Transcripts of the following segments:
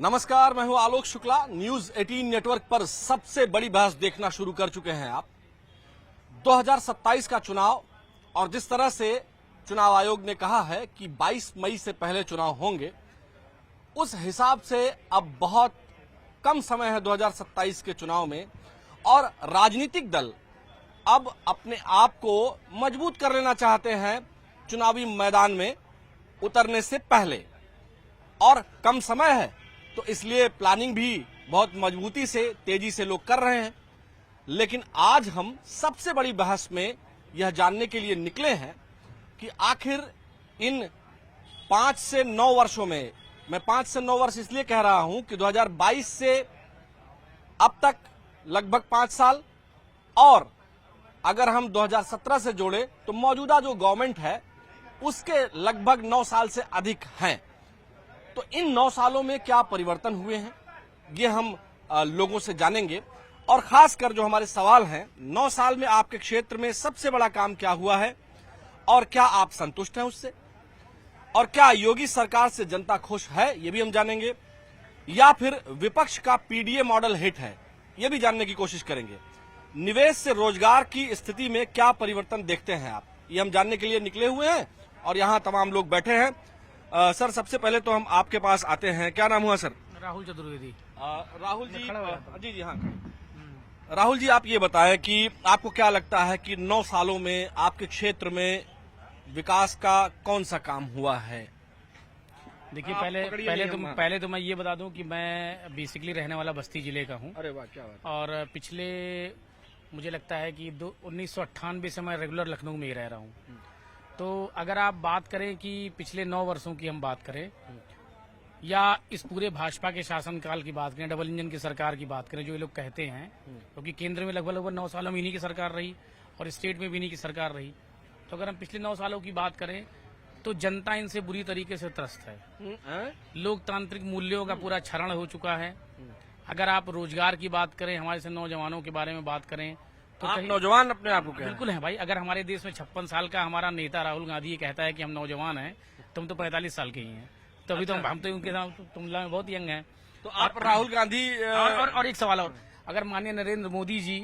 नमस्कार, मैं हूं आलोक शुक्ला। न्यूज 18 नेटवर्क पर सबसे बड़ी बहस देखना शुरू कर चुके हैं आप। 2027 का चुनाव और जिस तरह से चुनाव आयोग ने कहा है कि 22 मई से पहले चुनाव होंगे, उस हिसाब से अब बहुत कम समय है 2027 के चुनाव में और राजनीतिक दल अब अपने आप को मजबूत कर लेना चाहते हैं चुनावी मैदान में उतरने से पहले, और कम समय है तो इसलिए प्लानिंग भी बहुत मजबूती से तेजी से लोग कर रहे हैं। लेकिन आज हम सबसे बड़ी बहस में यह जानने के लिए निकले हैं कि आखिर इन 5 से 9 वर्षों में, मैं 5 से 9 वर्ष इसलिए कह रहा हूं कि 2022 से अब तक लगभग 5 साल, और अगर हम 2017 से जोड़े तो मौजूदा जो गवर्नमेंट है उसके लगभग 9 साल से अधिक हैं। तो इन 9 सालों में क्या परिवर्तन हुए हैं ये हम लोगों से जानेंगे, और खासकर जो हमारे सवाल हैं, 9 साल में आपके क्षेत्र में सबसे बड़ा काम क्या हुआ है और क्या आप संतुष्ट हैं उससे, और क्या योगी सरकार से जनता खुश है ये भी हम जानेंगे, या फिर विपक्ष का पीडीए मॉडल हिट है ये भी जानने की कोशिश करेंगे। निवेश से रोजगार की स्थिति में क्या परिवर्तन देखते हैं आप, ये हम जानने के लिए निकले हुए हैं और यहाँ तमाम लोग बैठे हैं। सर, सबसे पहले तो हम आपके पास आते हैं। क्या नाम हुआ सर? राहुल चतुर्वेदी। राहुल जी, जी हाँ। राहुल जी, आप ये बताएं कि आपको क्या लगता है कि 9 सालों में आपके क्षेत्र में विकास का कौन सा काम हुआ है? देखिए, पहले तो मैं ये बता दूं कि मैं बेसिकली रहने वाला बस्ती जिले का हूं। अरे वाह, क्या बात। और पिछले मुझे लगता है कि 1998 से मैं रेगुलर लखनऊ में ही रह रहा हूं। तो अगर आप बात करें कि पिछले 9 वर्षों की हम बात करें या इस पूरे भाजपा के शासनकाल की बात करें, डबल इंजन की सरकार की बात करें जो ये लोग कहते हैं, क्योंकि केंद्र में लगभग 9 सालों में इन्हीं की सरकार रही और स्टेट में भी इन्हीं की सरकार रही। तो अगर हम पिछले 9 सालों की बात करें तो जनता इनसे बुरी तरीके से त्रस्त है। लोकतांत्रिक मूल्यों का पूरा क्षरण हो चुका है। अगर आप रोजगार की बात करें, हमारे से नौजवानों के बारे में बात करें तो आप नौजवान अपने आप को बिल्कुल हैं भाई। अगर हमारे देश में 56 साल का हमारा नेता राहुल गांधी ये कहता है कि हम नौजवान हैं, तुम तो 45 साल के ही हैं, तो अभी तो हम तो उनके साथ तुलना में बहुत यंग हैं। तो आप राहुल गांधी और एक सवाल और, अगर माननीय नरेंद्र मोदी जी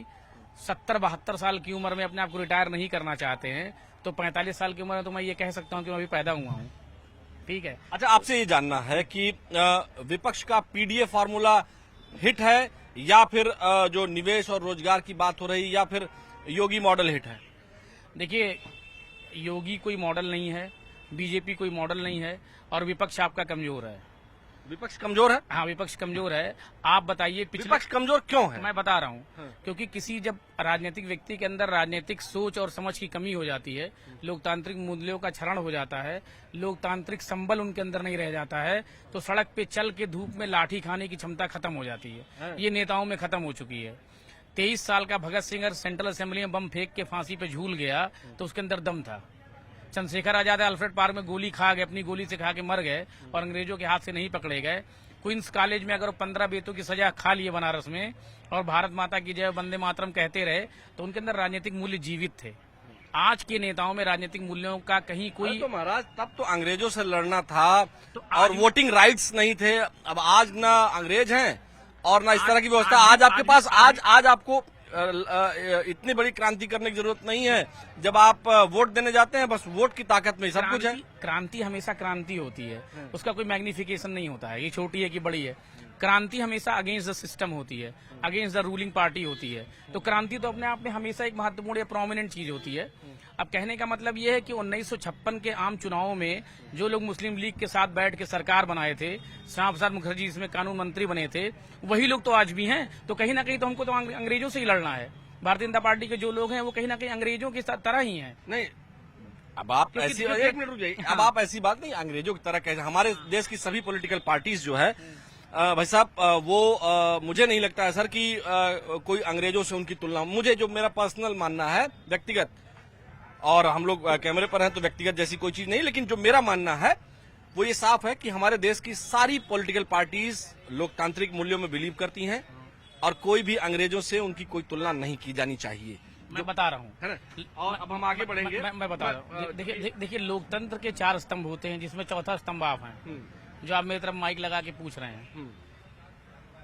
70-72 साल की उम्र में अपने आप को रिटायर नहीं करना चाहते हैं तो 45 साल की उम्र में तो मैं ये कह सकता हूँ कि मैं अभी पैदा हुआ हूँ। ठीक है। अच्छा, आपसे ये जानना है कि विपक्ष का पीडीए फार्मूला हिट है या फिर जो निवेश और रोजगार की बात हो रही, या फिर योगी मॉडल हिट है? देखिए, योगी कोई मॉडल नहीं है, बीजेपी कोई मॉडल नहीं है, और विपक्ष आपका कमजोर है। विपक्ष कमजोर है? हाँ, विपक्ष कमजोर है। आप बताइए विपक्ष कमजोर क्यों है? मैं बता रहा हूँ। हाँ। क्योंकि किसी जब राजनीतिक व्यक्ति के अंदर राजनीतिक सोच और समझ की कमी हो जाती है, लोकतांत्रिक मूल्यों का क्षरण हो जाता है, लोकतांत्रिक संबल उनके अंदर नहीं रह जाता है, तो सड़क पे चल के धूप में लाठी खाने की क्षमता खत्म हो जाती है। ये नेताओं में खत्म हो चुकी है। 23 साल का भगत सिंह अगर सेंट्रल असेंबली में बम फेंक के फांसी पे झूल गया तो उसके अंदर दम था। चंद्रशेखर आजाद अल्फ्रेड पार्क में गोली खा गए, अपनी गोली से खा के मर गए और अंग्रेजों के हाथ से नहीं पकड़े गए। क्वींस कॉलेज में अगर 15 बेतों की सजा खा लिए बनारस में और भारत माता की जय वंदे मातरम कहते रहे तो उनके अंदर राजनीतिक मूल्य जीवित थे। आज के नेताओं में राजनीतिक मूल्यों का कहीं कोई, तो महाराज तब तो अंग्रेजों से लड़ना था तो और वोटिंग राइट्स नहीं थे। अब आज ना अंग्रेज हैं और ना इस तरह की व्यवस्था। आज आपके पास आज आपको इतनी बड़ी क्रांति करने की जरूरत नहीं है। जब आप वोट देने जाते हैं, बस वोट की ताकत में सब कुछ है। क्रांति हमेशा क्रांति होती है, उसका कोई मैग्निफिकेशन नहीं होता है, ये छोटी है कि बड़ी है। क्रांति हमेशा अगेंस्ट द सिस्टम होती है, अगेंस्ट द रूलिंग पार्टी होती है। तो क्रांति तो अपने आप में हमेशा एक महत्वपूर्ण या प्रोमिनेंट चीज होती है। अब कहने का मतलब ये है कि 1956 के आम चुनावों में जो लोग मुस्लिम लीग के साथ बैठ के सरकार बनाए थे, श्यामा प्रसाद मुखर्जी इसमें कानून मंत्री बने थे, वही लोग तो आज भी हैं। तो कहीं ना कहीं तो हमको तो अंग्रेजों से ही लड़ना है। भारतीय जनता पार्टी के जो लोग हैं वो कहीं ना कहीं अंग्रेजों की तरह ही हैं। नहीं, अब आप ऐसी, एक मिनट रुक जाइए। अब आप ऐसी बात नहीं, अंग्रेजों की तरह कैसे? हमारे देश की सभी पॉलिटिकल पार्टीज जो है भाई साहब, वो मुझे नहीं लगता है सर कि कोई अंग्रेजों से उनकी तुलना। मुझे जो मेरा पर्सनल मानना है व्यक्तिगत, और हम लोग कैमरे पर हैं तो व्यक्तिगत जैसी कोई चीज नहीं, लेकिन जो मेरा मानना है वो ये साफ है कि हमारे देश की सारी पॉलिटिकल पार्टीज लोकतांत्रिक मूल्यों में बिलीव करती हैं और कोई भी अंग्रेजों से उनकी कोई तुलना नहीं की जानी चाहिए। मैं बता रहा हूँ, है ना? और अब हम आगे बढ़ेंगे। मैं बता रहा हूँ। देखिए, लोकतंत्र के 4 स्तंभ होते हैं जिसमें चौथा स्तंभ आप हैं। जो आप मेरी तरफ माइक लगा के पूछ रहे हैं।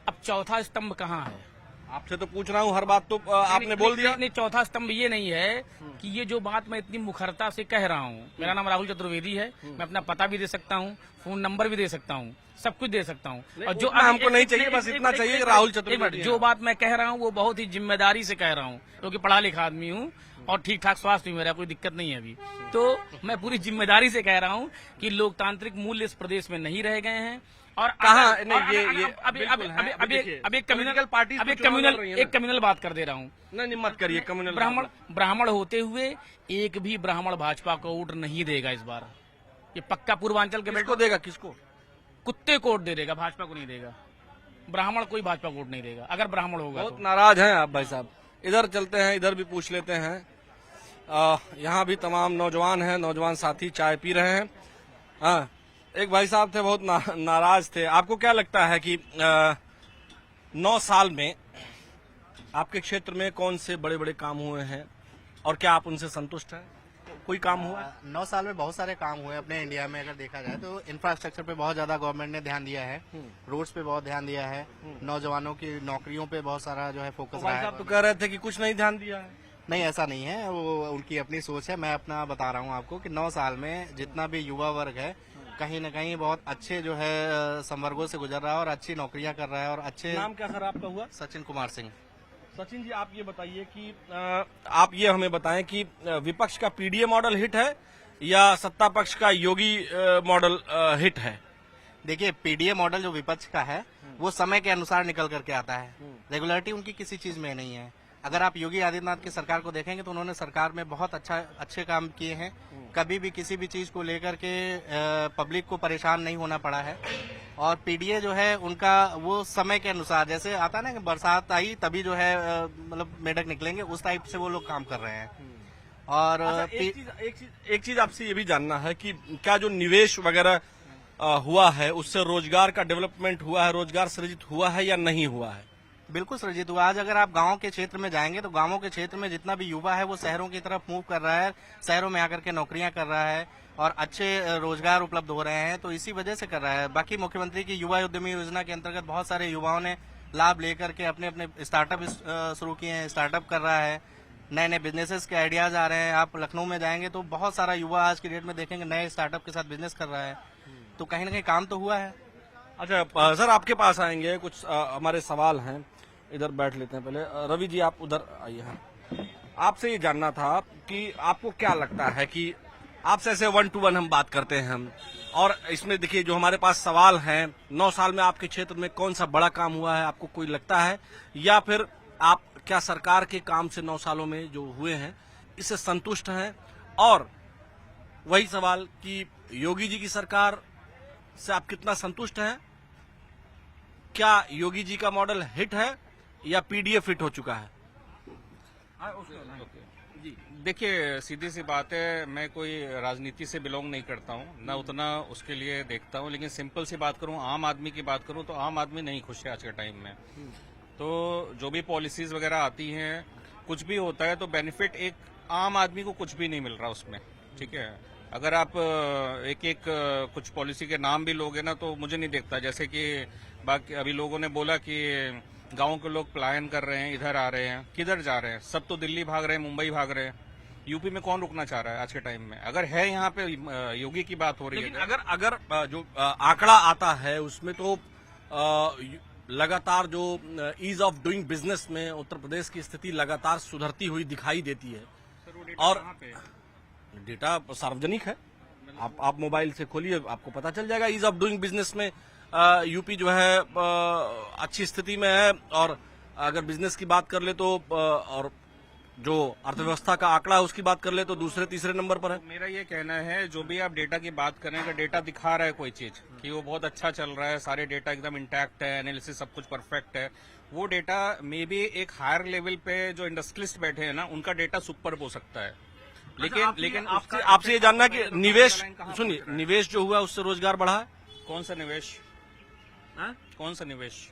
अब चौथा स्तंभ कहाँ है? आपसे तो पूछ रहा हूँ, हर बात तो आपने बोल दिया। नहीं, चौथा स्तंभ ये नहीं है कि ये जो बात मैं इतनी मुखरता से कह रहा हूँ। मेरा नाम राहुल चतुर्वेदी है, मैं अपना पता भी दे सकता हूँ, फोन नंबर भी दे सकता हूँ, सब कुछ दे सकता हूँ। और जो हमको नहीं चाहिए, बस इतना चाहिए कि राहुल चतुर्वेदी जो बात मैं कह रहा हूँ वो बहुत ही जिम्मेदारी से कह रहा हूँ, क्योंकि पढ़ा लिखा आदमी हूँ और ठीक ठाक स्वास्थ्य भी मेरा, कोई दिक्कत नहीं है अभी। तो मैं पूरी जिम्मेदारी से कह रहा हूँ कि लोकतांत्रिक मूल्य इस प्रदेश में नहीं रह गए हैं। और कहाँ अब एक कम्युनल बात कर दे रहा हूँ। नहीं मत करिए कम्युनल। ब्राह्मण होते हुए एक भी ब्राह्मण भाजपा को वोट नहीं देगा इस बार। ये पक्का पूर्वांचल के किसको देगा? किसको? कुत्ते को वोट दे देगा, भाजपा को नहीं देगा। ब्राह्मण कोई भाजपा को वोट नहीं देगा अगर ब्राह्मण होगा। बहुत नाराज हैं आप भाई साहब। इधर चलते हैं, इधर भी पूछ लेते हैं। यहाँ भी तमाम नौजवान हैं, नौजवान साथी चाय पी रहे हैं। हाँ, एक भाई साहब थे बहुत नाराज थे। आपको क्या लगता है कि 9 साल में आपके क्षेत्र में कौन से बड़े बड़े काम हुए हैं और क्या आप उनसे संतुष्ट हैं? कोई काम हुआ? 9 साल में बहुत सारे काम हुए अपने इंडिया में। अगर देखा जाए तो इंफ्रास्ट्रक्चर पे बहुत ज्यादा गवर्नमेंट ने ध्यान दिया है, रोड्स पे बहुत ध्यान दिया है, नौजवानों की नौकरियों पे बहुत सारा जो है फोकस रहा है। आप तो कह रहे थे कि कुछ नहीं ध्यान दिया है। नहीं, ऐसा नहीं है, वो उनकी अपनी सोच है। मैं अपना बता रहा हूँ आपको कि 9 साल में जितना भी युवा वर्ग है कहीं न कहीं बहुत अच्छे जो है संवर्गों से गुजर रहा है और अच्छी नौकरियां कर रहा है। और अच्छे नाम क्या सर आपका हुआ? सचिन कुमार सिंह। सचिन जी, आप ये बताइए कि आप ये हमें बताएं कि विपक्ष का पीडीए मॉडल हिट है या सत्ता पक्ष का योगी मॉडल हिट है? देखिए, पीडीए मॉडल जो विपक्ष का है वो समय के अनुसार निकल करके आता है, रेगुलरिटी उनकी किसी चीज में नहीं है। अगर आप योगी आदित्यनाथ की सरकार को देखेंगे तो उन्होंने सरकार में बहुत अच्छे काम किए हैं। कभी भी किसी भी चीज को लेकर के पब्लिक को परेशान नहीं होना पड़ा है। और पीडीए जो है उनका वो समय के अनुसार, जैसे आता है ना कि बरसात आई तभी जो है मतलब मेढक निकलेंगे, उस टाइप से वो लोग काम कर रहे हैं। और अच्छा, एक चीज आपसे ये भी जानना है कि क्या जो निवेश वगैरह हुआ है उससे रोजगार का डेवलपमेंट हुआ है, रोजगार सृजित हुआ है या नहीं हुआ है? बिल्कुल सृजित हुआ। आज अगर आप गांवों के क्षेत्र में जाएंगे तो गांवों के क्षेत्र में जितना भी युवा है वो शहरों की तरफ मूव कर रहा है, शहरों में आकर के नौकरियां कर रहा है और अच्छे रोजगार उपलब्ध हो रहे हैं, तो इसी वजह से कर रहा है। बाकी मुख्यमंत्री की युवा उद्यमी योजना के अंतर्गत बहुत सारे युवाओं ने लाभ लेकर के अपने अपने स्टार्टअप शुरू किए हैं, स्टार्टअप कर रहा है, नए नए बिजनेसेस के आइडियाज आ रहे हैं। आप लखनऊ में जाएंगे तो बहुत सारा युवा आज की डेट में देखेंगे नए स्टार्टअप के साथ बिजनेस कर रहा है, तो कहीं ना कहीं काम तो हुआ है। अच्छा सर, आपके पास आएंगे, कुछ हमारे सवाल हैं, इधर बैठ लेते हैं पहले। रवि जी आप उधर आइए। हैं आपसे ये जानना था कि आपको क्या लगता है कि आपसे ऐसे 1 to 1 हम बात करते हैं हम, और इसमें देखिए जो हमारे पास सवाल हैं, 9 साल में आपके क्षेत्र में कौन सा बड़ा काम हुआ है आपको कोई लगता है, या फिर आप क्या सरकार के काम से 9 सालों में जो हुए हैं इससे संतुष्ट हैं? और वही सवाल कि योगी जी की सरकार से आप कितना संतुष्ट हैं? क्या योगी जी का मॉडल हिट है या पीडीए फिट हो चुका है? जी देखिए, सीधी सी बात है, मैं कोई राजनीति से बिलोंग नहीं करता हूँ, ना उतना उसके लिए देखता हूँ, लेकिन सिंपल सी बात करूँ, आम आदमी की बात करूँ तो आम आदमी नहीं खुश है आज के टाइम में। तो जो भी पॉलिसीज वगैरह आती हैं, कुछ भी होता है तो बेनिफिट एक आम आदमी को कुछ भी नहीं मिल रहा उसमें। ठीक है, अगर आप एक एक कुछ पॉलिसी के नाम भी लोगे ना तो मुझे नहीं देखता, जैसे कि बाकी अभी लोगों ने बोला कि गांव के लोग पलायन कर रहे हैं, इधर आ रहे हैं, किधर जा रहे हैं? सब तो दिल्ली भाग रहे हैं, मुंबई भाग रहे हैं। यूपी में कौन रुकना चाह रहा है आज के टाइम में? अगर है यहाँ पे योगी की बात हो रही लेकिन है, अगर जो आंकड़ा आता है उसमें तो लगातार जो ईज ऑफ डूइंग बिजनेस में उत्तर प्रदेश की स्थिति लगातार सुधरती हुई दिखाई देती है। और डेटा सार्वजनिक है, आप मोबाइल से खोलिए, आपको पता चल जाएगा। ईज ऑफ डूइंग बिजनेस में यूपी जो है अच्छी स्थिति में है, और अगर बिजनेस की बात कर ले तो और जो अर्थव्यवस्था का आंकड़ा है उसकी बात कर ले तो दूसरे तीसरे नंबर पर है। मेरा ये कहना है, जो भी आप डेटा की बात करें, अगर डेटा दिखा रहा है कोई चीज कि वो बहुत अच्छा चल रहा है, सारे डेटा एकदम इंटैक्ट है, एनालिसिस सब कुछ परफेक्ट है, वो डेटा मे बी एक हायर लेवल पे जो इंडस्ट्रियलिस्ट बैठे हैं ना, उनका डेटा सुपर हो सकता है। लेकिन आपसे ये जानना कि निवेश, सुनिए, निवेश जो हुआ उससे रोजगार बढ़ा है? कौन सा निवेश? कौन सा निवेश?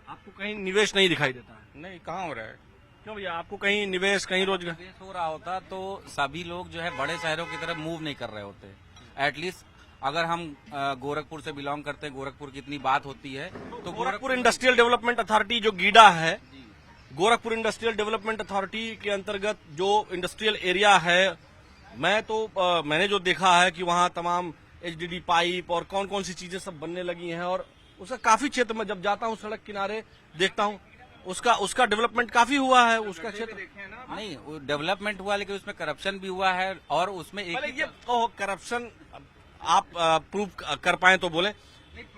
आपको कहीं निवेश नहीं दिखाई देता है? नहीं, कहाँ हो रहा है? क्यों भैया, आपको कहीं निवेश, कहीं रोजगार? निवेश हो रहा होता तो सभी लोग जो है बड़े शहरों की तरफ मूव नहीं कर रहे होते। एटलीस्ट अगर हम गोरखपुर से बिलोंग करते हैं, गोरखपुर की इतनी बात होती है, तो गोरखपुर इंडस्ट्रियल डेवलपमेंट अथॉरिटी जो गीडा है, गोरखपुर इंडस्ट्रियल डेवलपमेंट अथॉरिटी के अंतर्गत जो इंडस्ट्रियल एरिया है, मैंने जो देखा है कि वहां तमाम एचडीडी पाइप और कौन कौन सी चीजें सब बनने लगी हैं, और उसका काफी क्षेत्र में जब जाता हूं सड़क किनारे देखता हूं उसका डेवलपमेंट काफी हुआ है उसका क्षेत्र। नहीं डेवलपमेंट हुआ, लेकिन उसमें करप्शन भी हुआ है, और उसमें एक ये करप्शन आप प्रूव कर पाए तो बोले।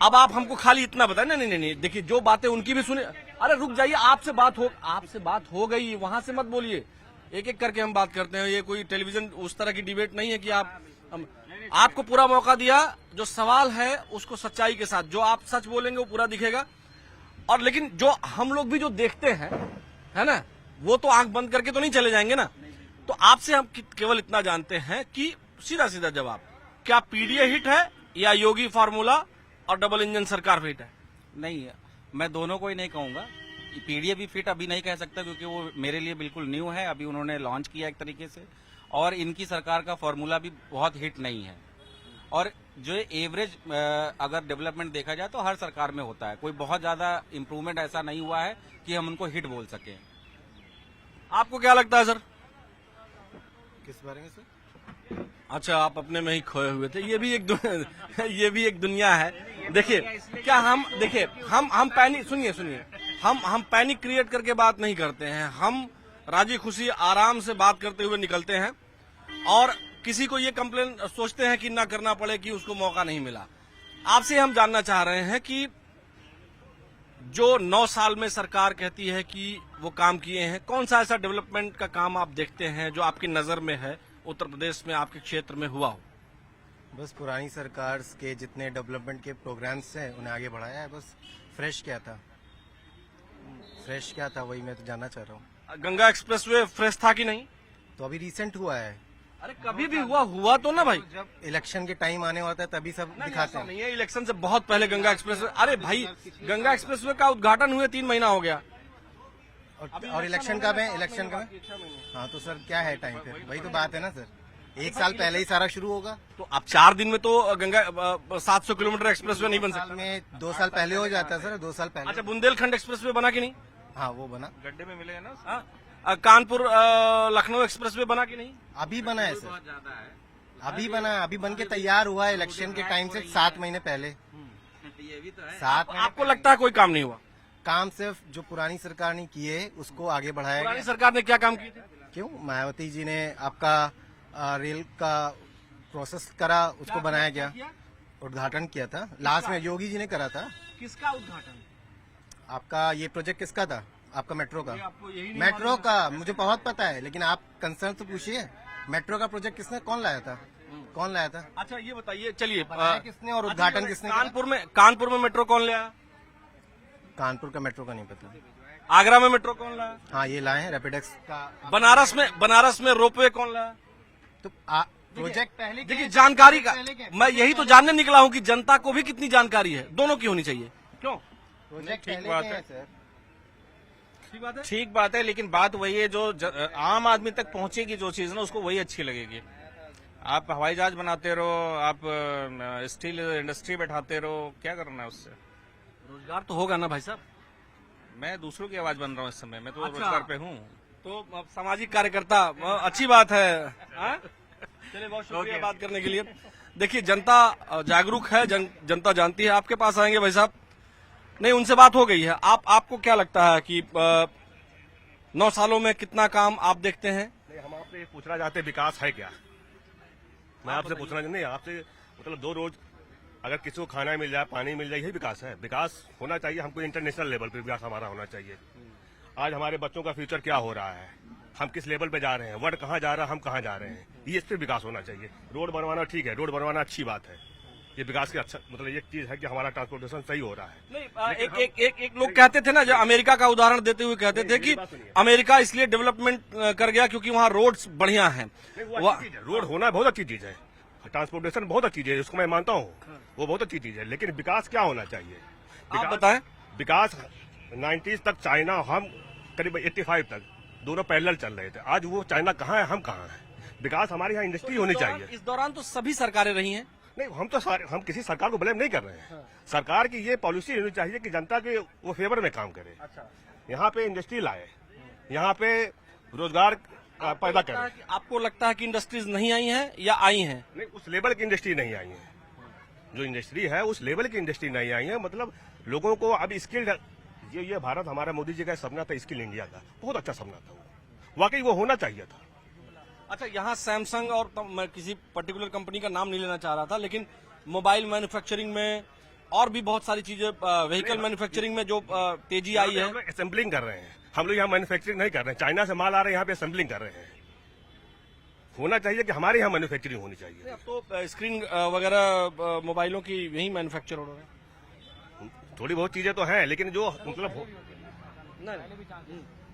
अब आप हमको खाली इतना बताएं। नहीं, देखिए जो बातें उनकी भी सुने। अरे रुक जाइए, आपसे बात हो गई, वहां से मत बोलिए, एक एक करके हम बात करते हैं। ये कोई टेलीविजन उस तरह की डिबेट नहीं है कि आपको पूरा मौका दिया, जो सवाल है उसको सच्चाई के साथ, जो आप सच बोलेंगे वो पूरा दिखेगा। और लेकिन जो हम लोग भी जो देखते हैं, है ना, वो तो आंख बंद करके तो नहीं चले जाएंगे ना। तो आपसे हम केवल इतना जानते हैं कि सीधा सीधा जवाब, क्या पीडीए हिट है या योगी फार्मूला और डबल इंजन सरकार हिट है? नहीं, मैं दोनों को ही नहीं कहूंगा। पीडीए भी फिट अभी नहीं कह सकता, क्योंकि वो मेरे लिए बिल्कुल न्यू है, अभी उन्होंने लॉन्च किया एक तरीके से, और इनकी सरकार का फॉर्मूला भी बहुत हिट नहीं है। और जो एवरेज अगर डेवलपमेंट देखा जाए तो हर सरकार में होता है, कोई बहुत ज्यादा इम्प्रूवमेंट ऐसा नहीं हुआ है कि हम उनको हिट बोल सके। आपको क्या लगता है सर? किस बारे में सर? अच्छा, आप अपने में ही खोए हुए थे। ये भी एक दुनिया है। देखिए क्या हम पैनिक, सुनिए, हम पैनिक क्रिएट करके बात नहीं करते हैं। हम राजी खुशी आराम से बात करते हुए निकलते हैं, और किसी को ये कंप्लेन सोचते हैं कि ना करना पड़े कि उसको मौका नहीं मिला। आपसे हम जानना चाह रहे हैं कि जो 9 साल में सरकार कहती है कि वो काम किए हैं, कौन सा ऐसा डेवलपमेंट का काम आप देखते हैं जो आपकी नजर में है, उत्तर प्रदेश में आपके क्षेत्र में हुआ हो? बस पुरानी सरकार के जितने डेवलपमेंट के प्रोग्राम्स हैं उन्हें आगे बढ़ाया है। बस फ्रेश क्या था वही मैं तो जानना चाह रहा हूँ। गंगा एक्सप्रेसवे फ्रेश था कि नहीं? तो अभी रिसेंट हुआ है। अरे कभी भी हुआ तो ना भाई। जब इलेक्शन के टाइम आने होता है तभी सब दिखाते ऐसा हैं। नहीं है, इलेक्शन से बहुत पहले गंगा एक्सप्रेसवे। अरे भाई, गंगा एक्सप्रेसवे का उद्घाटन हुए 3 महीना हो गया। और इलेक्शन कब है? इलेक्शन कब है? हाँ तो सर क्या है टाइम पे? वही तो बात है ना सर, 1 साल पहले ही सारा शुरू होगा। तो अब 4 दिन में तो गंगा 700 किलोमीटर एक्सप्रेसवे नहीं बन साल सकता। में 2 साल पहले हो जाता है सर, 2 साल पहले। अच्छा, बुंदेलखंड एक्सप्रेसवे बना कि नहीं? हाँ वो बना, गड्ढे में मिले हैं ना। हाँ? कानपुर लखनऊ एक्सप्रेसवे बना कि नहीं? अभी बना है सर, अभी बना है, अभी बन के तैयार हुआ है इलेक्शन के टाइम से 7 महीने पहले। ये भी तो है। 7 महीने आपको लगता है कोई काम नहीं हुआ? काम सिर्फ जो पुरानी सरकार ने किए उसको आगे बढ़ाया पुरानी गया। सरकार ने क्या काम किए थे? क्यों? मायावती जी ने आपका रेल का प्रोसेस करा, उसको बनाया गया, उद्घाटन किया था। लास्ट में योगी जी ने करा था। किसका उद्घाटन? आपका ये प्रोजेक्ट किसका था? आपका मेट्रो का। आपको यही नहीं मेट्रो का मुझे बहुत पता है, लेकिन आप कंसर्न तो पूछिए। मेट्रो का प्रोजेक्ट किसने, कौन लाया था? कौन लाया था? अच्छा ये बताइए, चलिए बनाया किसने और उद्घाटन किसने किया? कानपुर में मेट्रो कौन लाया? कानपुर का मेट्रो का नहीं पता। आगरा में मेट्रो कौन लाया? हाँ ये लाए हैं रैपिडेक्स का। बनारस में रोपवे कौन लाया? तो प्रोजेक्ट पहले देखिए जानकारी का, मैं यही तो जानने निकला हूँ कि जनता को भी कितनी जानकारी है, दोनों की होनी चाहिए। क्यों? प्रोजेक्ट ठीक पहले बात के है। हैं सर। ठीक बात है, लेकिन बात वही है जो आम आदमी तक पहुंचेगी जो चीज ना, उसको वही अच्छी लगेगी। आप हवाई जहाज बनाते रहो, आप स्टील इंडस्ट्री बैठाते रहो, क्या करना है उससे? रोजगार तो होगा ना भाई साहब। मैं दूसरों की आवाज बन रहा हूँ इस समय, मैं तो अच्छा। रोजगार पे हूँ। तो अब सामाजिक कार्यकर्ता, अच्छी बात है। हाँ? चलिए, बहुत शुक्रिया बात करने के लिए। देखिए जनता जागरूक है, जनता जानती है। आपके पास आएंगे भाई साहब। नहीं, उनसे बात हो गई है। आपको क्या लगता है कि 9 सालों में कितना काम आप देखते हैं? नहीं, हम आपसे ये पूछना चाहते हैं विकास है क्या? मैं आपसे पूछना नहीं, आपसे मतलब 2 रोज अगर किसी को खाना मिल जाए, पानी मिल जाए, यही विकास है। विकास होना चाहिए हमको, इंटरनेशनल लेवल पे विकास हमारा होना चाहिए। आज हमारे बच्चों का फ्यूचर क्या हो रहा है, हम किस लेवल पे जा रहे हैं, वर्ल्ड कहाँ जा रहा है, हम कहाँ जा रहे हैं, ये इस पे विकास होना चाहिए। रोड बनवाना ठीक है, रोड बनवाना अच्छी बात है, ये विकास की अच्छा मतलब एक चीज है कि हमारा ट्रांसपोर्टेशन सही हो रहा है। नहीं, एक लोग कहते थे ना, जो अमेरिका का उदाहरण देते हुए कहते थे कि अमेरिका इसलिए डेवलपमेंट कर गया क्योंकि वहाँ रोड्स बढ़िया हैं। रोड होना बहुत अच्छी चीज है, ट्रांसपोर्टेशन बहुत अच्छी चीज है, उसको मैं मानता हूँ, वो बहुत अच्छी चीज है। लेकिन विकास क्या होना चाहिए? आप बताएं। विकास 90s तक चाइना, हम करीब 85 तक दोनों पैरेलल चल रहे थे। आज वो चाइना कहाँ है, हम कहाँ हैं? विकास हमारे यहाँ इंडस्ट्री होनी चाहिए। इस दौरान तो सभी सरकारें रही हैं। नहीं, हम किसी सरकार को ब्लेम नहीं कर रहे हैं। सरकार की ये पॉलिसी होनी चाहिए कि जनता के वो फेवर में काम करे। अच्छा, यहाँ पे इंडस्ट्री लाए, यहाँ पे रोजगार पैदा करे। आपको लगता है कि इंडस्ट्रीज नहीं आई हैं या आई हैं? नहीं, उस लेवल की इंडस्ट्री नहीं आई है। जो इंडस्ट्री है उस लेवल की इंडस्ट्री नहीं आई है। मतलब लोगों को अब स्किल्ड, ये भारत हमारा मोदी जी का सपना था, स्किल इंडिया का, बहुत अच्छा सपना था वो, वाकई वो होना चाहिए था। अच्छा, यहाँ सैमसंग और मैं किसी पर्टिकुलर कंपनी का नाम नहीं लेना चाह रहा था, लेकिन मोबाइल मैन्युफैक्चरिंग में और भी बहुत सारी चीजें, व्हीकल मैन्युफैक्चरिंग में जो तेजी आई है। हम लोग असेंबलिंग कर रहे हैं, हम लोग यहाँ मैन्युफैक्चरिंग नहीं कर रहे हैं। चाइना से माल आ रहा है, यहाँ पे असेंबलिंग कर रहे हैं। होना चाहिए कि हमारे यहाँ मैन्युफैक्चरिंग होनी चाहिए। अब तो स्क्रीन वगैरह मोबाइलों की यही मैन्युफैक्चर हो रहा है। थोड़ी बहुत चीजें तो हैं, लेकिन जो मतलब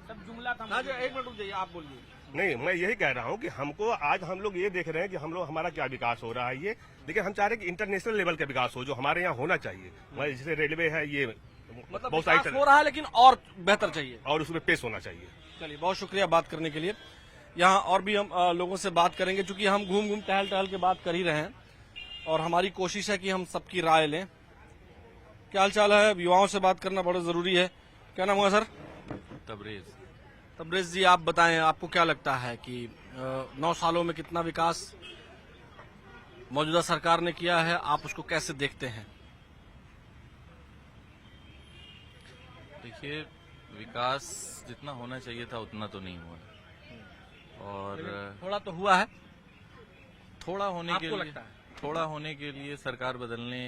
सब जुमला था। हाँ जी, एक मिनट रुक जाइए, आप बोलिए। नहीं, मैं यही कह रहा हूँ कि हमको आज हम लोग ये देख रहे हैं कि हम लोग हमारा क्या विकास हो रहा है ये, लेकिन हम चाह रहे हैं कि इंटरनेशनल लेवल का विकास हो, जो हमारे यहाँ होना चाहिए। जैसे रेलवे है, ये मतलब बहुत विकास सारी हो रहा है, लेकिन और बेहतर चाहिए। और उसमें पेश होना चाहिए। चलिए, बहुत शुक्रिया बात करने के लिए। यहाँ और भी हम लोगों से बात करेंगे, चूंकि हम घूम घूम टहल टहल के बात कर ही रहे हैं और हमारी कोशिश है कि हम सबकी राय लें। क्या हाल चाल है? युवाओं से बात करना बड़ा जरूरी है। क्या नाम हुआ सर? तबरेज जी, आप बताएं, आपको क्या लगता है कि 9 सालों में कितना विकास मौजूदा सरकार ने किया है? आप उसको कैसे देखते हैं? देखिए, विकास जितना होना चाहिए था उतना तो नहीं हुआ, और थोड़ा तो हुआ है। थोड़ा होने के आपको लिए लगता है? थोड़ा होने के लिए सरकार बदलने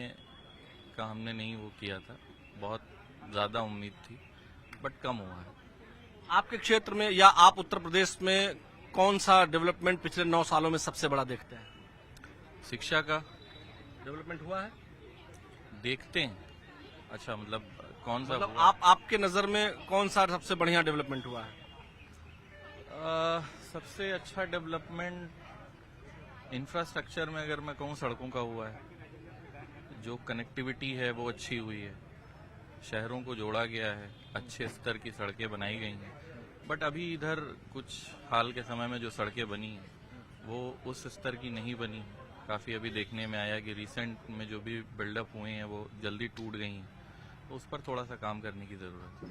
का हमने नहीं वो किया था, बहुत ज्यादा उम्मीद थी, बट कम हुआ है। आपके क्षेत्र में या आप उत्तर प्रदेश में कौन सा डेवलपमेंट पिछले 9 सालों में सबसे बड़ा देखते हैं? शिक्षा का डेवलपमेंट हुआ है? देखते हैं। अच्छा, मतलब कौन सा मतलब हुआ? आपके नजर में कौन सा सबसे बढ़िया डेवलपमेंट हुआ है? सबसे अच्छा डेवलपमेंट इंफ्रास्ट्रक्चर में अगर मैं कहूँ, सड़कों का हुआ है। जो कनेक्टिविटी है वो अच्छी हुई है, शहरों को जोड़ा गया है, अच्छे स्तर की सड़कें बनाई गई हैं। बट अभी इधर कुछ हाल के समय में जो सड़कें बनी हैं वो उस स्तर की नहीं बनी। काफ़ी अभी देखने में आया कि रिसेंट में जो भी बिल्डअप हुए हैं वो जल्दी टूट गई हैं, तो उस पर थोड़ा सा काम करने की ज़रूरत है।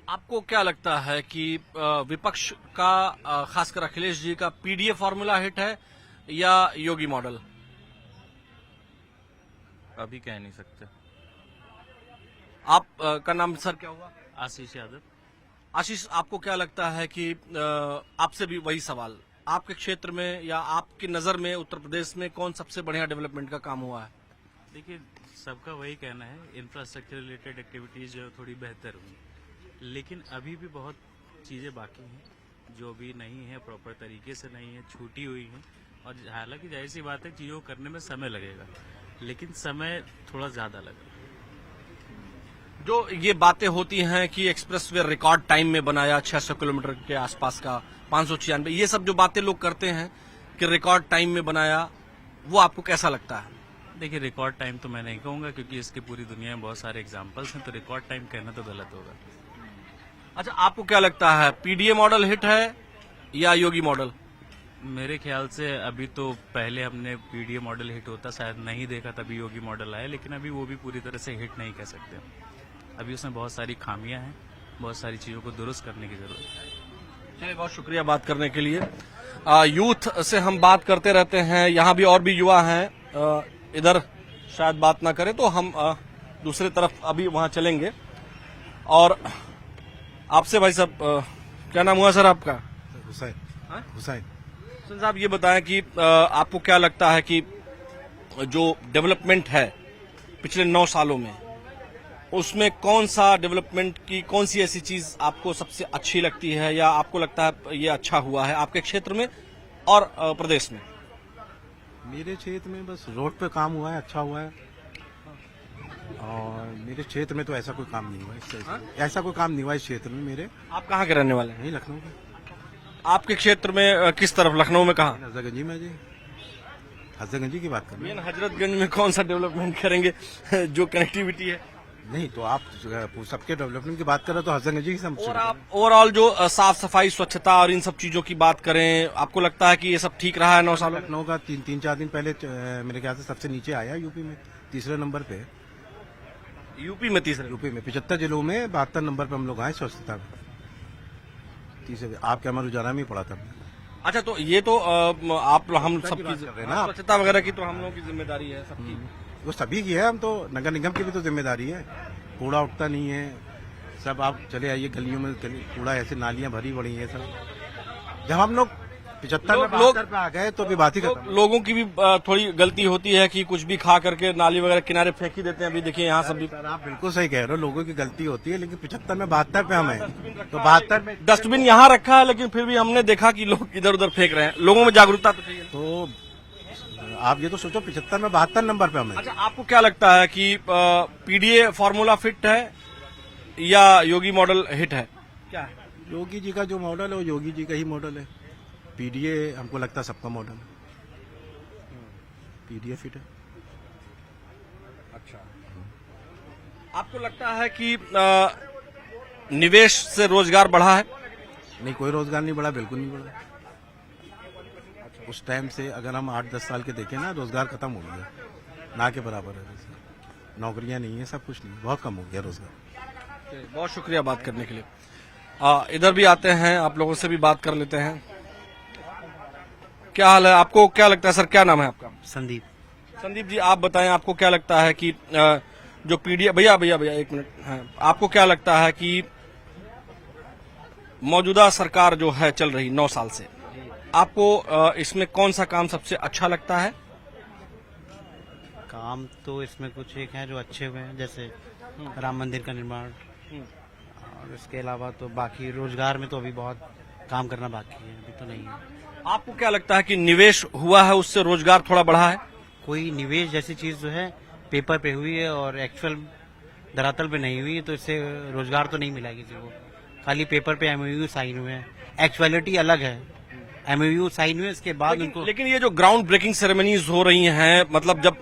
आपको क्या लगता है कि विपक्ष का, खासकर अखिलेश जी का पीडीए फॉर्मूला हिट है या योगी मॉडल? अभी कह नहीं सकते। आप का नाम सर क्या हुआ? आशीष यादव। आशीष, आपको क्या लगता है कि आपसे भी वही सवाल, आपके क्षेत्र में या आपकी नजर में उत्तर प्रदेश में कौन सबसे बढ़िया डेवलपमेंट का काम हुआ है? देखिए, सबका वही कहना है, इंफ्रास्ट्रक्चर रिलेटेड एक्टिविटीज जो थोड़ी बेहतर हुई, लेकिन अभी भी बहुत चीजें बाकी हैं जो भी नहीं है, प्रॉपर तरीके से नहीं है, छूटी हुई हैं। और हालांकि जाहिर सी बात है, चीजों को करने में समय लगेगा, लेकिन समय थोड़ा ज्यादा लगेगा। जो ये बातें होती हैं कि एक्सप्रेसवे रिकॉर्ड टाइम में बनाया, 600 किलोमीटर के आसपास का, 596, ये सब जो बातें लोग करते हैं कि रिकॉर्ड टाइम में बनाया, वो आपको कैसा लगता है? देखिए, रिकॉर्ड टाइम तो मैं नहीं कहूंगा, क्योंकि इसके पूरी दुनिया में बहुत सारे एग्जाम्पल्स हैं, तो रिकॉर्ड टाइम कहना तो गलत होगा। अच्छा, आपको क्या लगता है, पीडीए मॉडल हिट है या योगी मॉडल? मेरे ख्याल से अभी तो पहले हमने पीडीए मॉडल हिट होता शायद नहीं देखा, तभी योगी मॉडल आया, लेकिन अभी वो भी पूरी तरह से हिट नहीं कह सकते। अभी उसमें बहुत सारी खामियां हैं, बहुत सारी चीजों को दुरुस्त करने की जरूरत है। चलिए, बहुत शुक्रिया बात करने के लिए। यूथ से हम बात करते रहते हैं, यहाँ भी और भी युवा हैं। इधर शायद बात ना करें तो हम दूसरे तरफ अभी वहाँ चलेंगे। और आपसे भाई साहब, क्या नाम हुआ सर आपका? हुसैन। हुसैन साहब, ये बताएं कि आपको क्या लगता है कि जो डेवलपमेंट है पिछले 9 सालों में, उसमें कौन सा डेवलपमेंट की कौन सी ऐसी चीज आपको सबसे अच्छी लगती है या आपको लगता है ये अच्छा हुआ है आपके क्षेत्र में और प्रदेश में? मेरे क्षेत्र में बस रोड पे काम हुआ है, अच्छा हुआ है। और मेरे क्षेत्र में तो ऐसा कोई काम नहीं हुआ ऐसा कोई काम नहीं हुआ इस क्षेत्र में मेरे। आप कहाँ के रहने वाले हैं? नहीं, लखनऊ के। आपके क्षेत्र में किस तरफ? लखनऊ में कहाँ? हजरतगंजी में जी। हजरतगंजी की बात कर रहे हैं। हजरतगंज में कौन सा डेवलपमेंट करेंगे जो कनेक्टिविटी है? नहीं तो आप सबके डेवलपमेंट की बात करें तो हसन जी की समझ और आप ओवरऑल जो साफ सफाई, स्वच्छता और इन सब चीजों की बात करें, आपको लगता है कि ये सब ठीक रहा है 9 सालों में? लखनऊ का 3-4 दिन पहले मेरे ख्याल से सबसे नीचे आया यूपी में, तीसरे नंबर पे। यूपी में तीसरे? यूपी में 75 जिलों में 72 नंबर पे हम लोग आए स्वच्छता में। तीसरे आपके अमर उजाला में ही पड़ा था। अच्छा, तो ये तो आप हम की सबकी बात कर रहे हैं ना आप। स्वच्छता वगैरह की तो हम लोगों की जिम्मेदारी है सबकी। वो सभी की है, हम तो नगर निगम की भी तो जिम्मेदारी है। कूड़ा उठता नहीं है, सब आप चले आइए गलियों में कूड़ा ऐसे नालियां भरी पड़ी हैं सब। जब हम लोग 75 में 72 पे आ गए तो भी बात ही खत्म। लोगों की भी थोड़ी गलती होती है कि कुछ भी खा करके नाली वगैरह किनारे फेंक ही देते हैं। अभी देखिए यहाँ सब भी सर आप बिल्कुल सही कह रहे हो, लोगों की गलती होती है, लेकिन 75 में 72 पे हम हैं तो 72 में डस्टबिन यहाँ रखा है, लेकिन फिर भी हमने देखा कि लोग इधर उधर फेंक रहे हैं। लोगों में जागरूकता तो चाहिए। तो आप ये तो सोचो 75 में 72 नंबर पे हम हैं। अच्छा, आपको क्या लगता है कि पीडीए फॉर्मूला फिट है या योगी मॉडल हिट है? क्या है? योगी जी का जो मॉडल है वो योगी जी का ही मॉडल है। पीडीए हमको लगता है सबका मॉडल है, पीडीए फिट है। अच्छा, आपको लगता है कि निवेश से रोजगार बढ़ा है? नहीं, कोई रोजगार नहीं बढ़ा, बिल्कुल नहीं बढ़ा। उस टाइम से अगर हम 8-10 साल के देखें ना, रोजगार खत्म हो गया, ना के बराबर है। जैसे नौकरियां नहीं है, सब कुछ नहीं, बहुत कम हो गया रोजगार। बहुत शुक्रिया बात करने के लिए। इधर भी आते हैं, आप लोगों से भी बात कर लेते हैं। क्या हाल है? आपको क्या लगता है? सर, क्या नाम है आपका? संदीप। संदीप जी, आप बताएं, आपको क्या लगता है कि जो पीडीए, भैया 1 मिनट, हाँ, आपको क्या लगता है कि मौजूदा सरकार जो है चल रही 9 साल से, आपको इसमें कौन सा काम सबसे अच्छा लगता है? काम तो इसमें कुछ एक है जो अच्छे हुए हैं, जैसे राम मंदिर का निर्माण, और इसके अलावा तो बाकी रोजगार में तो अभी बहुत काम करना बाकी है, अभी तो नहीं है। आपको क्या लगता है कि निवेश हुआ है, उससे रोजगार थोड़ा बढ़ा है? कोई निवेश जैसी चीज जो है पेपर पे हुई है और एक्चुअल धरातल पे नहीं हुई है, तो इससे रोजगार तो नहीं मिला किसी को। खाली पेपर पे एमओयू साइन हुए हैं, एक्चुअलिटी अलग है। एमओयू साइन हुए, इसके बाद उनको लेकिन ये जो ग्राउंड ब्रेकिंग सेरेमनीज हो रही हैं, मतलब जब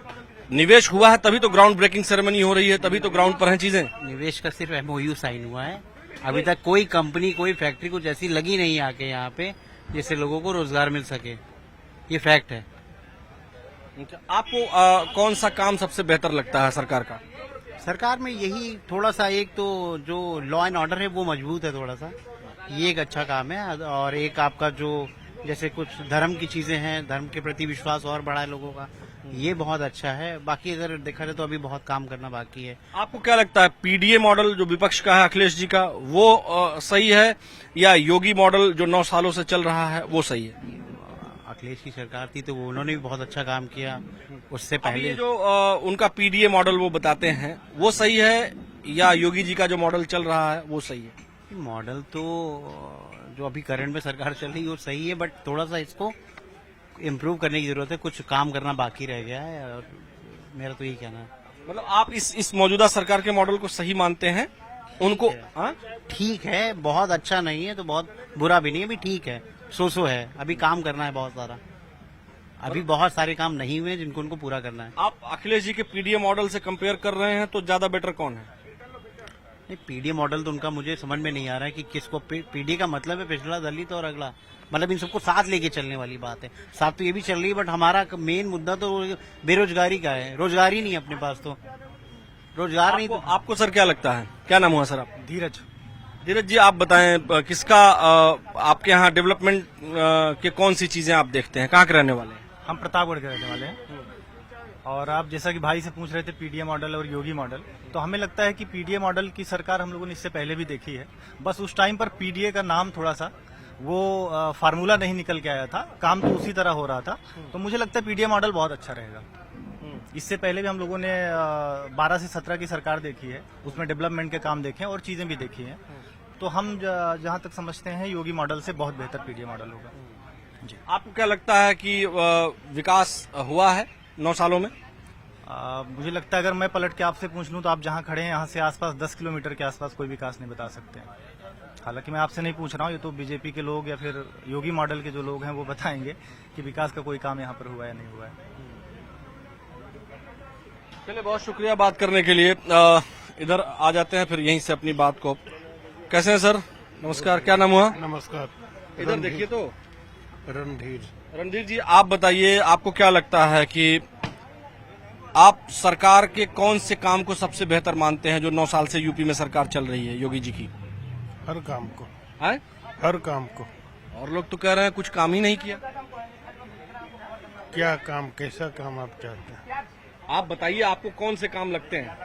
निवेश हुआ है तभी तो ग्राउंड ब्रेकिंग सेरेमनी हो रही है, तभी तो ग्राउंड पर हैं चीजें। निवेश का सिर्फ एमओयू साइन हुआ है, अभी तक कोई कंपनी, कोई फैक्ट्री कुछ ऐसी लगी नहीं आके यहाँ पे जिससे लोगों को रोजगार मिल सके, ये फैक्ट है। आपको कौन सा काम सबसे बेहतर लगता है सरकार का? सरकार में यही थोड़ा सा, एक तो जो लॉ एंड ऑर्डर है वो मजबूत है थोड़ा सा, ये एक अच्छा काम है। और एक आपका जो जैसे कुछ धर्म की चीजें हैं, धर्म के प्रति विश्वास और बढ़ा है लोगों का, ये बहुत अच्छा है। बाकी अगर देखा जाए तो अभी बहुत काम करना बाकी है। आपको क्या लगता है पीडीए मॉडल जो विपक्ष का है अखिलेश जी का, वो सही है या योगी मॉडल जो 9 सालों से चल रहा है वो सही है? अखिलेश की सरकार थी तो वो उन्होंने भी बहुत अच्छा काम किया। उससे अभी पहले ये जो उनका पीडीए मॉडल वो बताते हैं वो सही है या योगी जी का जो मॉडल चल रहा है वो सही है? मॉडल तो जो अभी करंट में सरकार चल रही है वो सही है, बट थोड़ा सा इसको इम्प्रूव करने की जरूरत है, कुछ काम करना बाकी रह गया है, और मेरा तो यही कहना है। मतलब आप इस मौजूदा सरकार के मॉडल को सही मानते हैं? उनको हाँ? ठीक है, बहुत अच्छा नहीं है तो बहुत बुरा भी नहीं है, अभी ठीक है, सो है। अभी काम करना है बहुत सारा, अभी बहुत सारे काम नहीं हुए जिनको उनको पूरा करना है। आप अखिलेश जी के पीडीए मॉडल से कंपेयर कर रहे हैं तो ज्यादा बेटर कौन है? नहीं, पीडीए मॉडल तो उनका मुझे समझ में नहीं आ रहा है कि किसको पीडीए का मतलब है पिछड़ा, दलित और अगला, मतलब इन सबको साथ लेके चलने वाली बात है। साथ तो ये भी चल रही है, बट हमारा मेन मुद्दा तो बेरोजगारी का है। रोजगार ही नहीं है अपने पास, तो रोजगार नहीं। तो आपको सर क्या लगता है? क्या नाम हुआ सर आप? धीरज। धीरज जी, आप बताएं, किसका आपके यहाँ डेवलपमेंट के कौन सी चीजें आप देखते हैं? कहाँ के रहने वाले हैं? हम प्रतापगढ़ के रहने वाले हैं। और आप जैसा कि भाई से पूछ रहे थे पीडीए मॉडल और योगी मॉडल, तो हमें लगता है कि पीडीए मॉडल की सरकार हम लोगों ने इससे पहले भी देखी है, बस उस टाइम पर पीडीए का नाम थोड़ा सा वो फार्मूला नहीं निकल के आया था, काम तो उसी तरह हो रहा था। तो मुझे लगता है पीडीए मॉडल बहुत अच्छा रहेगा। इससे पहले भी हम लोगों ने 12 से 17 की सरकार देखी है, उसमें डेवलपमेंट के काम देखे हैं और चीजें भी देखी हैं। तो हम जहां तक समझते हैं योगी मॉडल से बहुत बेहतर पीडीए मॉडल होगा। जी, आपको क्या लगता है कि विकास हुआ है 9 सालों में? मुझे लगता है अगर मैं पलट के आपसे पूछ लूं तो आप जहां खड़े हैं यहाँ से आसपास 10 किलोमीटर के आसपास कोई विकास नहीं बता सकते हैं। हालांकि मैं आपसे नहीं पूछ रहा हूँ, ये तो बीजेपी के लोग या फिर योगी मॉडल के जो लोग हैं वो बताएंगे कि विकास का कोई काम यहाँ पर हुआ है नहीं हुआ है। चलिए, बहुत शुक्रिया बात करने के लिए। इधर आ जाते हैं, फिर यहीं से अपनी बात को। कैसे हैं सर? नमस्कार, क्या नाम हुआ? नमस्कार। इधर देखिए तो। रणधीर। रणधीर जी, आप बताइए, आपको क्या लगता है कि आप सरकार के कौन से काम को सबसे बेहतर मानते हैं जो 9 साल से यूपी में सरकार चल रही है योगी जी की? हर काम को। है? हर काम को। और लोग तो कह रहे हैं कुछ काम ही नहीं किया। क्या काम, कैसा काम आप चाहते हैं? आप बताइए, आपको कौन से काम लगते हैं?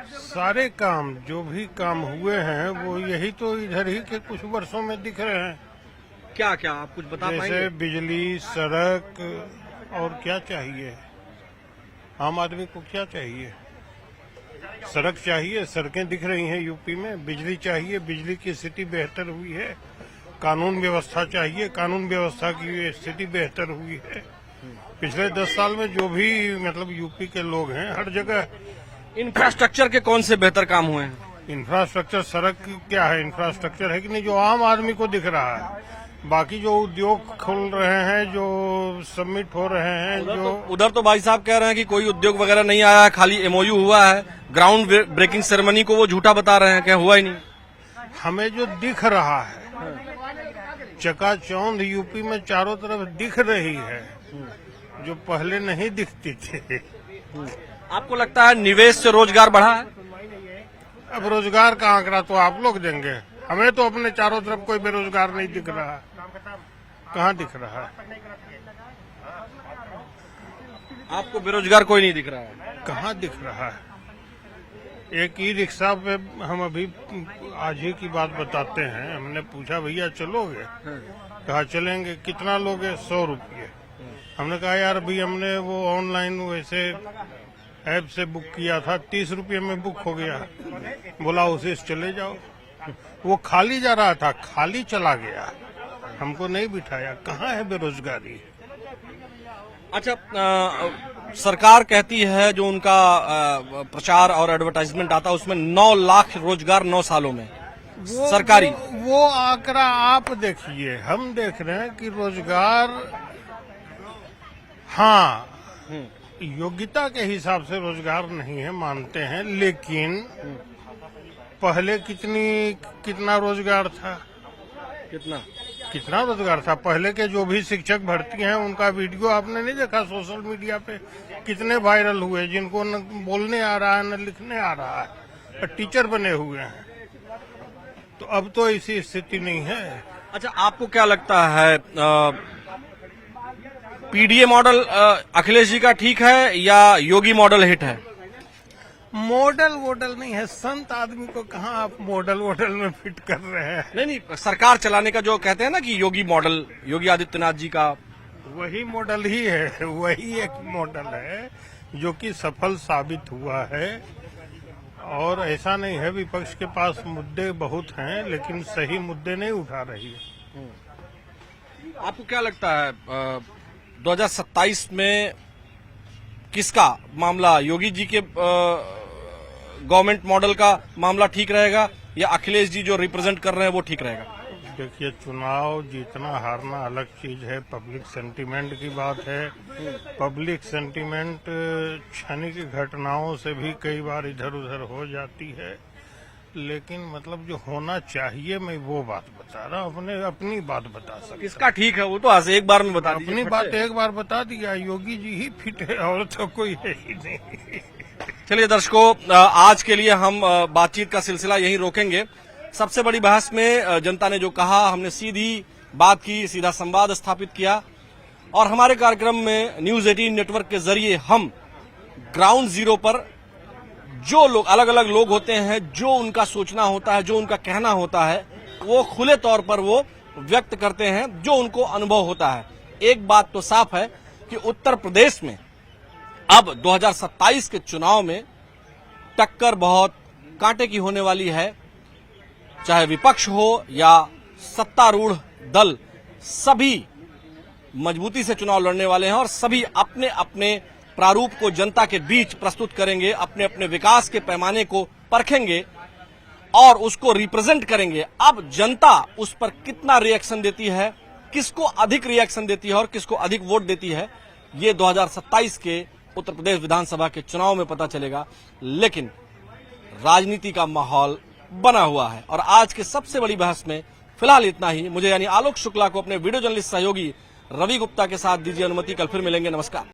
सारे काम जो भी काम हुए हैं वो यही तो इधर ही के कुछ वर्षों में दिख रहे हैं। क्या क्या आप कुछ बता पाएंगे? जैसे बिजली, सड़क, और क्या चाहिए आम आदमी को? क्या चाहिए? सड़क चाहिए, सड़कें दिख रही हैं यूपी में। बिजली चाहिए, बिजली की स्थिति बेहतर हुई है। कानून व्यवस्था चाहिए, कानून व्यवस्था की स्थिति बेहतर हुई है। पिछले 10 साल में जो भी मतलब यूपी के लोग हैं हर जगह। इंफ्रास्ट्रक्चर के कौन से बेहतर काम हुए हैं? इंफ्रास्ट्रक्चर, सड़क क्या है, इंफ्रास्ट्रक्चर है कि नहीं जो आम आदमी को दिख रहा है। बाकी जो उद्योग खुल रहे हैं, जो सबमिट हो रहे हैं, उधर तो भाई साहब कह रहे हैं कि कोई उद्योग वगैरह नहीं आया है, खाली एमओयू हुआ है। ग्राउंड ब्रेकिंग सेरेमनी को वो झूठा बता रहे हैं, क्या हुआ ही नहीं? हमें जो दिख रहा है चकाचौंध यूपी में चारों तरफ दिख रही है, जो पहले नहीं दिखती थी। आपको लगता है निवेश से रोजगार बढ़ा है? अब रोजगार का आंकड़ा तो आप लोग देंगे, हमें तो अपने चारों तरफ कोई बेरोजगार नहीं दिख रहा। कहाँ दिख रहा है? आपको बेरोजगार कोई नहीं दिख रहा है? कहाँ दिख रहा है? एक ई रिक्शा पे हम अभी आज ही की बात बताते हैं, हमने पूछा भैया चलोगे? कहा चलेंगे। कितना लोगे? 100 रुपये। हमने कहा यार अभी हमने वो ऑनलाइन वैसे ऐप से बुक किया था, 30 रुपये में बुक हो गया। बोला उसे चले जाओ। वो खाली जा रहा था, खाली चला गया, हमको नहीं बिठाया। कहाँ है बेरोजगारी? अच्छा, सरकार कहती है जो उनका प्रचार और एडवर्टाइजमेंट आता है उसमें 9 लाख रोजगार 9 सालों में सरकारी। वो आंकड़ा आप देखिए, हम देख रहे हैं कि रोजगार हाँ योग्यता के हिसाब से रोजगार नहीं है, मानते हैं, लेकिन पहले कितना रोजगार था? कितना रोजगार था? पहले के जो भी शिक्षक भर्ती हैं उनका वीडियो आपने नहीं देखा सोशल मीडिया पे? कितने वायरल हुए, जिनको न बोलने आ रहा है न लिखने आ रहा है, टीचर बने हुए हैं। तो अब तो ऐसी स्थिति नहीं है। अच्छा, आपको क्या लगता है पीडीए मॉडल अखिलेश जी का ठीक है या योगी मॉडल हिट है? मॉडल वोडल नहीं है, संत आदमी को कहाँ आप मॉडल वोडल में फिट कर रहे हैं? नहीं, सरकार चलाने का जो कहते हैं ना कि योगी मॉडल, योगी आदित्यनाथ जी का, वही मॉडल ही है। वही एक मॉडल है जो कि सफल साबित हुआ है। और ऐसा नहीं है, विपक्ष के पास मुद्दे बहुत हैं लेकिन सही मुद्दे नहीं उठा रही है। आपको क्या लगता है 2027 में किसका मामला, योगी जी के गवर्नमेंट मॉडल का मामला ठीक रहेगा या अखिलेश जी जो रिप्रेजेंट कर रहे हैं वो ठीक रहेगा? देखिए, चुनाव जीतना हारना अलग चीज है, पब्लिक सेंटीमेंट की बात है। पब्लिक सेंटीमेंट क्षणिक घटनाओं से भी कई बार इधर उधर हो जाती है, लेकिन मतलब जो होना चाहिए मैं वो बात बता रहा हूँ, अपनी बात बता सकता। किसका ठीक है वो तो आज एक बार में बता दीजिए। अपनी बात एक बार बता दिया, योगी जी ही फिट है और तो कोई है ही नहीं। चलिए दर्शकों, आज के लिए हम बातचीत का सिलसिला यहीं रोकेंगे। सबसे बड़ी बहस में जनता ने जो कहा, हमने सीधी बात की, सीधा संवाद स्थापित किया और हमारे कार्यक्रम में न्यूज 18 नेटवर्क के जरिए हम ग्राउंड जीरो पर जो लोग, अलग अलग लोग होते हैं, जो उनका सोचना होता है, जो उनका कहना होता है, वो खुले तौर पर वो व्यक्त करते हैं, जो उनको अनुभव होता है। एक बात तो साफ है कि उत्तर प्रदेश में अब 2027 के चुनाव में टक्कर बहुत कांटे की होने वाली है। चाहे विपक्ष हो या सत्तारूढ़ दल, सभी मजबूती से चुनाव लड़ने वाले हैं और सभी अपने अपने प्रारूप को जनता के बीच प्रस्तुत करेंगे, अपने अपने विकास के पैमाने को परखेंगे और उसको रिप्रेजेंट करेंगे। अब जनता उस पर कितना रिएक्शन देती है, किसको अधिक रिएक्शन देती है और किसको अधिक वोट देती है, ये 2027 के उत्तर प्रदेश विधानसभा के चुनाव में पता चलेगा। लेकिन राजनीति का माहौल बना हुआ है। और आज के सबसे बड़ी बहस में फिलहाल इतना ही। मुझे यानी आलोक शुक्ला को अपने वीडियो जर्नलिस्ट सहयोगी रवि गुप्ता के साथ दीजिए अनुमति। कल फिर मिलेंगे। नमस्कार।